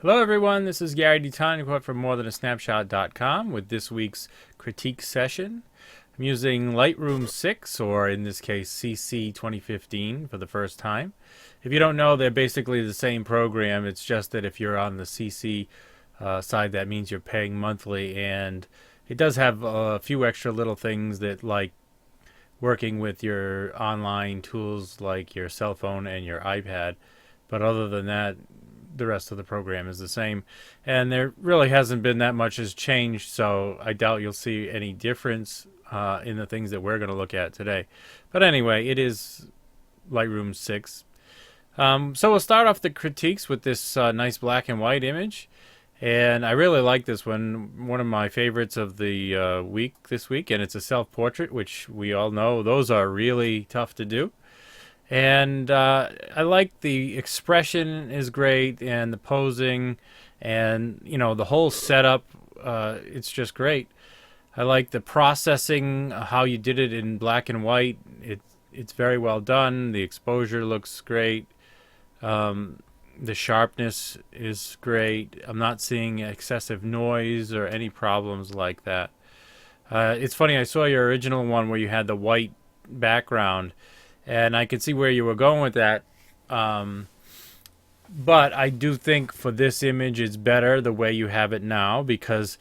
Hello, everyone. This is Gary DeTonicourt from MoreThanASnapshot.com with this week's critique session. I'm using Lightroom 6, or in this case, CC 2015, for the first time. If you don't know, they're basically the same program. It's just that if you're on the CC side, that means you're paying monthly, and it does have a few extra little things that, like working with your online tools like your cell phone and your iPad. But other than that, the rest of the program is the same, and there really hasn't been that much has changed, so I doubt you'll see any difference in the things that we're going to look at today. But anyway, it is Lightroom 6. So we'll start off the critiques with this nice black and white image, and I really like this one of my favorites of the week this week, and it's a self-portrait, which we all know those are really tough to do. And I like the expression is great, and the posing, and the whole setup. It's just great. I like the processing, how you did it in black and white. It's very well done. The exposure looks great. The sharpness is great. I'm not seeing excessive noise or any problems like that. It's funny. I saw your original one where you had the white background, and I could see where you were going with that. But I do think for this image it's better the way you have it now, because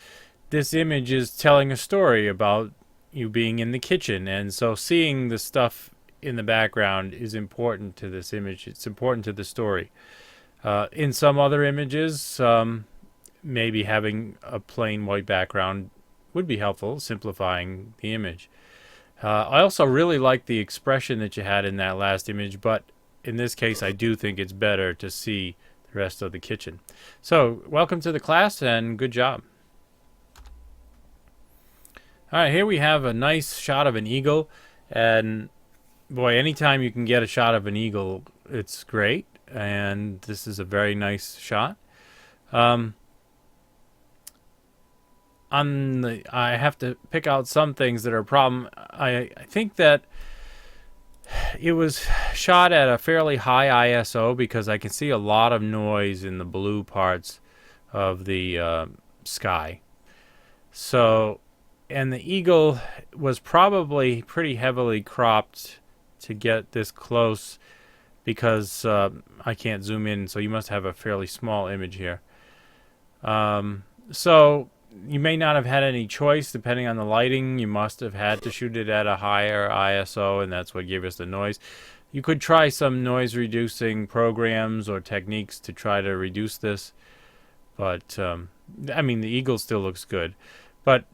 this image is telling a story about you being in the kitchen, and so seeing the stuff in the background is important to this image. It's important to the story. In some other images, maybe having a plain white background would be helpful, simplifying the image. I also really like the expression that you had in that last image, but in this case, I do think it's better to see the rest of the kitchen. So, welcome to the class, and good job. All right, here we have a nice shot of an eagle, and boy, anytime you can get a shot of an eagle, it's great, and this is a very nice shot. I have to pick out some things that are a problem. I think that it was shot at a fairly high ISO, because I can see a lot of noise in the blue parts of the sky. So, and the eagle was probably pretty heavily cropped to get this close, because I can't zoom in, so you must have a fairly small image here. So you may not have had any choice depending on the lighting. You must have had to shoot it at a higher ISO, and that's what gave us the noise. You could try some noise reducing programs or techniques to try to reduce this, but I mean, the eagle still looks good. But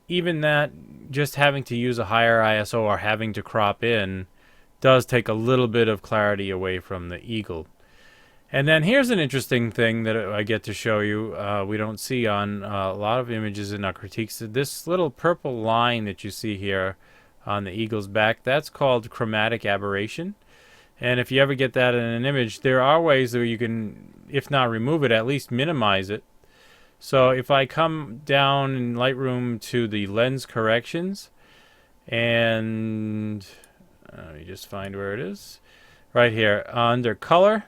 even that, just having to use a higher ISO or having to crop in does take a little bit of clarity away from the eagle. And then here's an interesting thing that I get to show you. We don't see on a lot of images in our critiques. This little purple line that you see here on the eagle's back, that's called chromatic aberration. And if you ever get that in an image, there are ways that you can, if not remove it, at least minimize it. So if I come down in Lightroom to the lens corrections, and let me just find where it is. Right here, under color,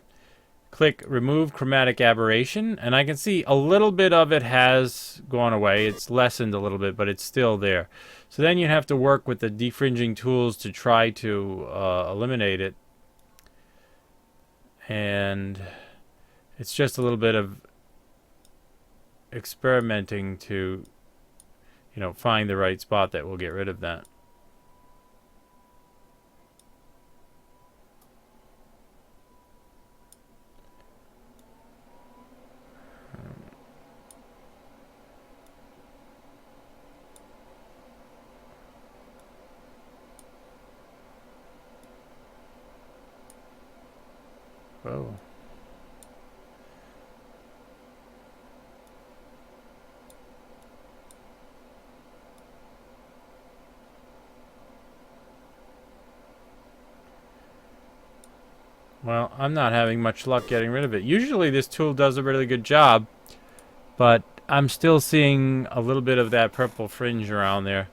click remove chromatic aberration, and I can see a little bit of it has gone away. It's lessened a little bit, but it's still there. So then you have to work with the defringing tools to try to eliminate it. And it's just a little bit of experimenting to, find the right spot that will get rid of that. Whoa. Well, I'm not having much luck getting rid of it. Usually this tool does a really good job, but I'm still seeing a little bit of that purple fringe around there.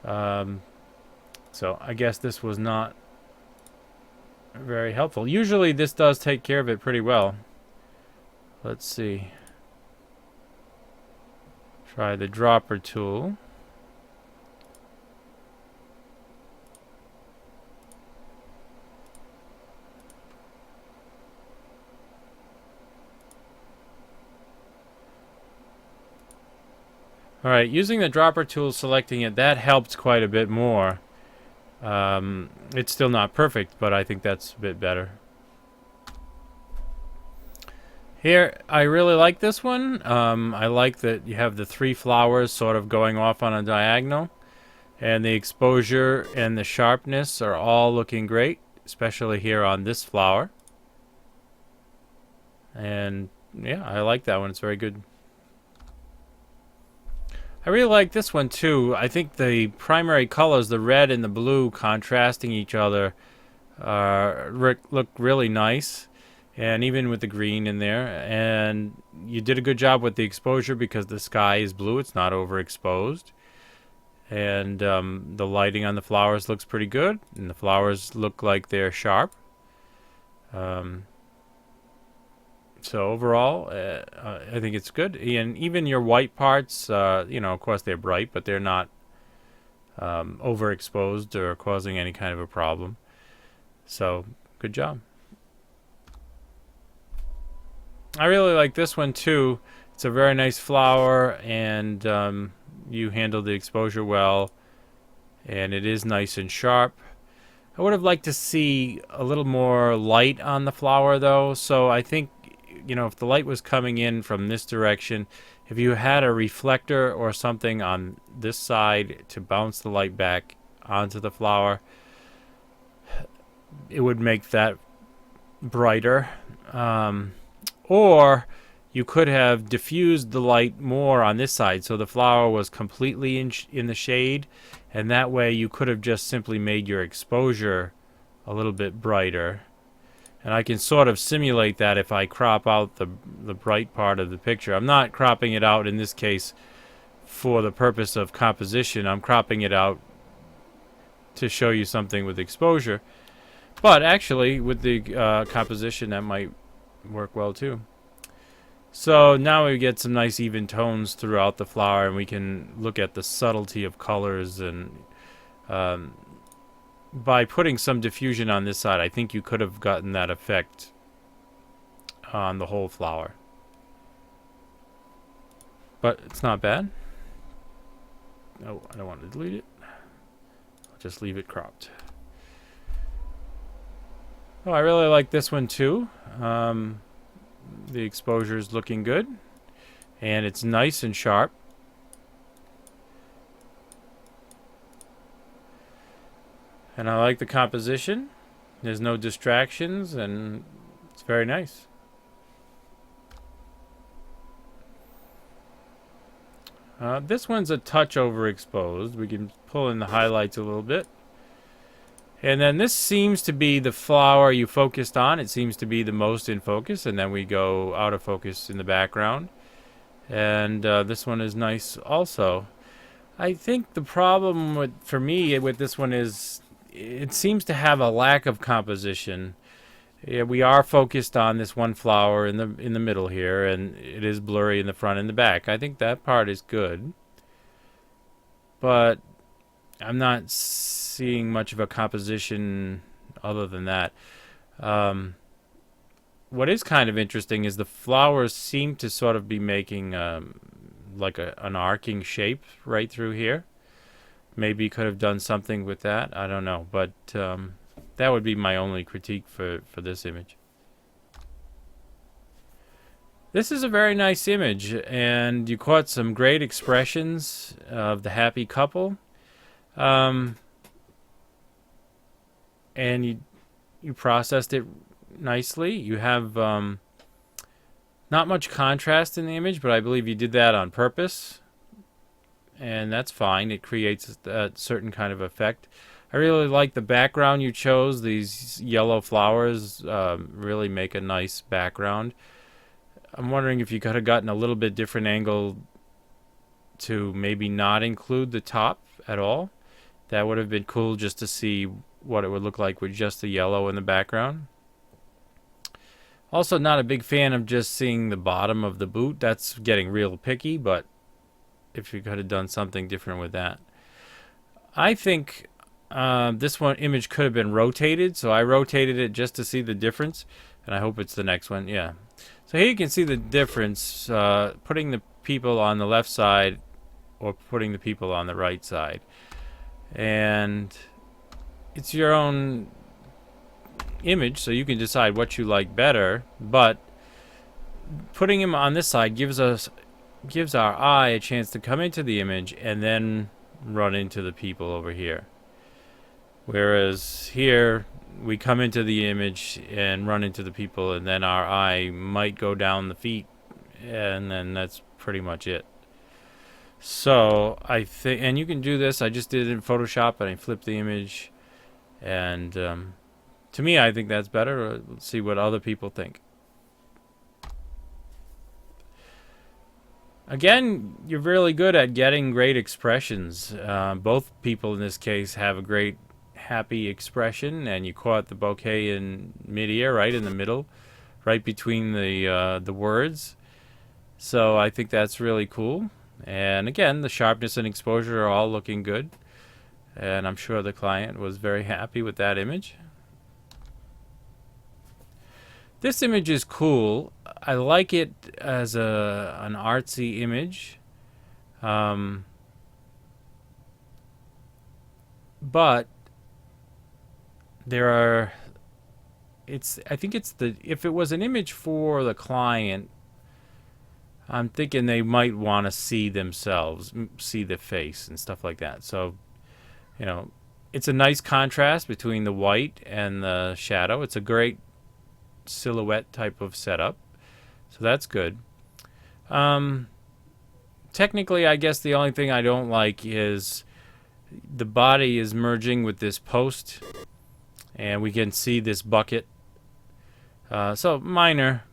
So I guess this was not very helpful. Usually this does take care of it pretty well. Let's see. Try the dropper tool. Alright, using the dropper tool, selecting it, that helped quite a bit more. It's still not perfect, but I think that's a bit better. Here, I really like this one. I like that you have the 3 flowers sort of going off on a diagonal. And the exposure and the sharpness are all looking great, especially here on this flower. And yeah, I like that one. It's very good. I really like this one too. I think the primary colors, the red and the blue contrasting each other, look really nice. And even with the green in there. And you did a good job with the exposure because the sky is blue. It's not overexposed. And the lighting on the flowers looks pretty good. And the flowers look like they're sharp. So overall, I think it's good. And even your white parts, of course they're bright, but they're not overexposed or causing any kind of a problem. So, good job. I really like this one too. It's a very nice flower, and you handled the exposure well, and it is nice and sharp. I would have liked to see a little more light on the flower though, so I think, if the light was coming in from this direction, if you had a reflector or something on this side to bounce the light back onto the flower, it would make that brighter. Or you could have diffused the light more on this side so the flower was completely in the shade, and that way you could have just simply made your exposure a little bit brighter. And I can sort of simulate that if I crop out the bright part of the picture. I'm not cropping it out in this case for the purpose of composition. I'm cropping it out to show you something with exposure. But actually, with the composition, that might work well too. So now we get some nice even tones throughout the flower, and we can look at the subtlety of colors. And by putting some diffusion on this side, I think you could have gotten that effect on the whole flower. But it's not bad. Oh, I don't want to delete it. I'll just leave it cropped. Oh, I really like this one too. The exposure is looking good, and it's nice and sharp. And I like the composition. There's no distractions, and it's very nice. This one's a touch overexposed. We can pull in the highlights a little bit. And then this seems to be the flower you focused on. It seems to be the most in focus, and then we go out of focus in the background. And this one is nice also. I think the problem for me with this one is it seems to have a lack of composition. Yeah, we are focused on this one flower in the middle here, and it is blurry in the front and the back. I think that part is good, but I'm not seeing much of a composition other than that. What is kind of interesting is the flowers seem to sort of be making like an arcing shape right through here. Maybe you could have done something with that. I don't know, but that would be my only critique for this image. This is a very nice image, and you caught some great expressions of the happy couple. And you processed it nicely. You have not much contrast in the image, but I believe you did that on purpose, and that's fine. It creates a certain kind of effect. I really like the background you chose. These yellow flowers really make a nice background. I'm wondering if you could have gotten a little bit different angle to maybe not include the top at all. That would have been cool just to see what it would look like with just the yellow in the background. Also, not a big fan of just seeing the bottom of the boot. That's getting real picky, but if you could have done something different with that. I think this one image could have been rotated, so I rotated it just to see the difference, and I hope it's the next one. Yeah. So here you can see the difference, putting the people on the left side or putting the people on the right side. And it's your own image, so you can decide what you like better, but putting him on this side gives our eye a chance to come into the image and then run into the people over here. Whereas here we come into the image and run into the people, and then our eye might go down the feet, and then that's pretty much it. So I think, and you can do this. I just did it in Photoshop, and I flipped the image, and to me, I think that's better. Let's see what other people think. Again, you're really good at getting great expressions. Both people in this case have a great happy expression, and you caught the bouquet in mid-ear, right in the middle, right between the words. So I think that's really cool. And again, the sharpness and exposure are all looking good, and I'm sure the client was very happy with that image. This image is cool. I like it as an artsy image, but there are. I think it's if it was an image for the client, I'm thinking they might want to see themselves, see the face and stuff like that. So, it's a nice contrast between the white and the shadow. It's a great silhouette type of setup, so that's good. Technically, I guess the only thing I don't like is the body is merging with this post, and we can see this bucket. So minor,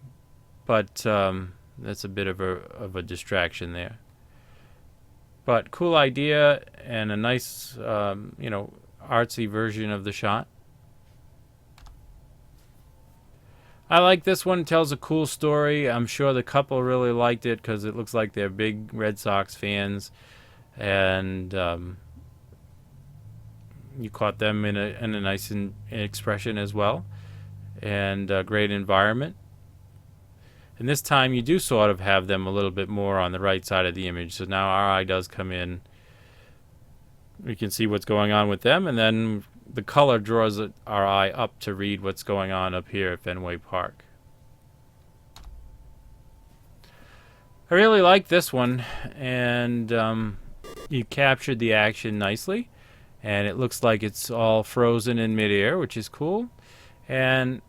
but that's a bit of a distraction there. But cool idea and a nice, artsy version of the shot. I like this one. It tells a cool story. I'm sure the couple really liked it because it looks like they're big Red Sox fans, and you caught them in a nice expression as well, and a great environment. And this time you do sort of have them a little bit more on the right side of the image, so now our eye does come in. We can see what's going on with them, and then the color draws our eye up to read what's going on up here at Fenway Park. I really like this one, and you captured the action nicely, and it looks like it's all frozen in midair, which is cool. And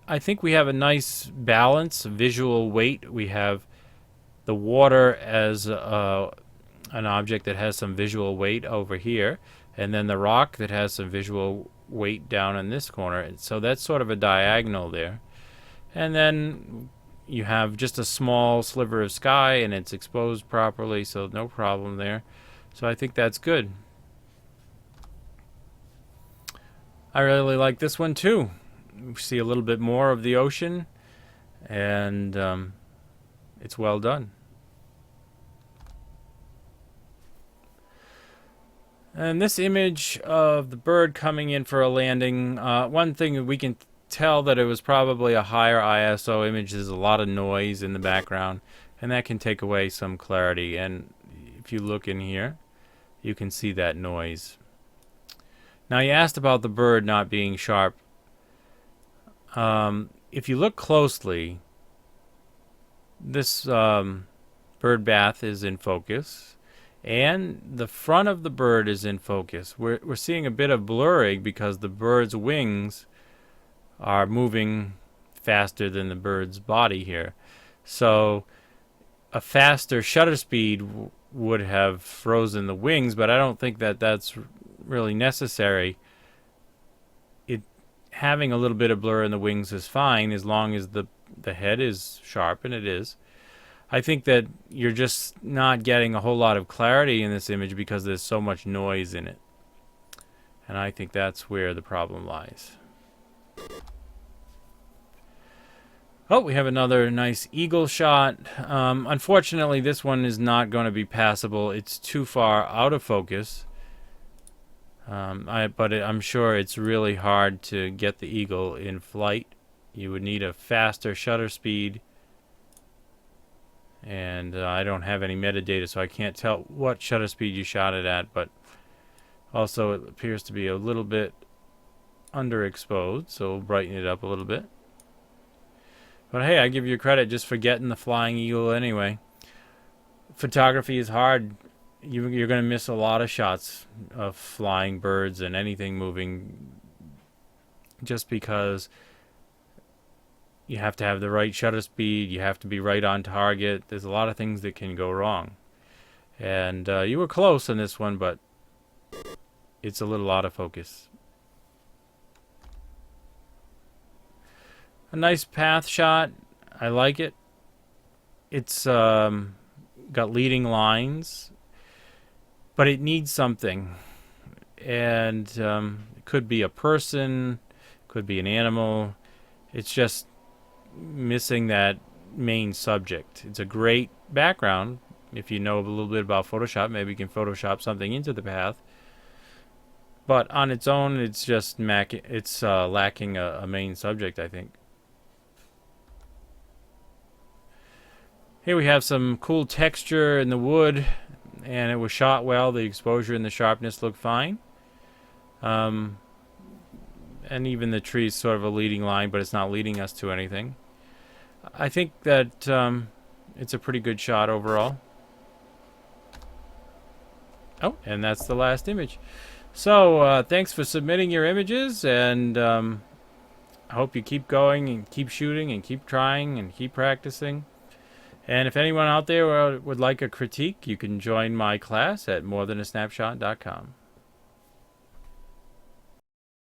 I think we have a nice balance, visual weight. We have the water as an object that has some visual weight over here, and then the rock that has some visual weight down in this corner. And so that's sort of a diagonal there. And then you have just a small sliver of sky, and it's exposed properly, so no problem there. So I think that's good. I really like this one too. We see a little bit more of the ocean, and it's well done. And this image of the bird coming in for a landing, one thing that we can tell that it was probably a higher ISO image. There's a lot of noise in the background, and that can take away some clarity. And if you look in here, you can see that noise. Now, you asked about the bird not being sharp. If you look closely, this bird bath is in focus, and the front of the bird is in focus. We're seeing a bit of blurring because the bird's wings are moving faster than the bird's body here. So a faster shutter speed would have frozen the wings, but I don't think that that's really necessary. Having a little bit of blur in the wings is fine as long as the head is sharp, and it is. I think that you're just not getting a whole lot of clarity in this image because there's so much noise in it. And I think that's where the problem lies. Oh, we have another nice eagle shot. Unfortunately, this one is not going to be passable. It's too far out of focus. I'm sure it's really hard to get the eagle in flight. You would need a faster shutter speed. And I don't have any metadata, so I can't tell what shutter speed you shot it at. But also, it appears to be a little bit underexposed, so we'll brighten it up a little bit. But hey, I give you credit just for getting the flying eagle anyway. Photography is hard. You're going to miss a lot of shots of flying birds and anything moving just because you have to have the right shutter speed. You have to be right on target. There's a lot of things that can go wrong. And you were close on this one, but it's a little out of focus. A nice path shot. I like it. It's got leading lines, but it needs something. And it could be a person, could be an animal. It's just missing that main subject. It's a great background. If you know a little bit about Photoshop, maybe you can Photoshop something into the path. But on its own, it's just lacking a main subject, I think. Here we have some cool texture in the wood, and it was shot well. The exposure and the sharpness look fine. And even the tree is sort of a leading line, but it's not leading us to anything. I think that it's a pretty good shot overall. Oh, and that's the last image. So thanks for submitting your images, and I hope you keep going and keep shooting and keep trying and keep practicing. And if anyone out there would like a critique, you can join my class at morethanasnapshot.com.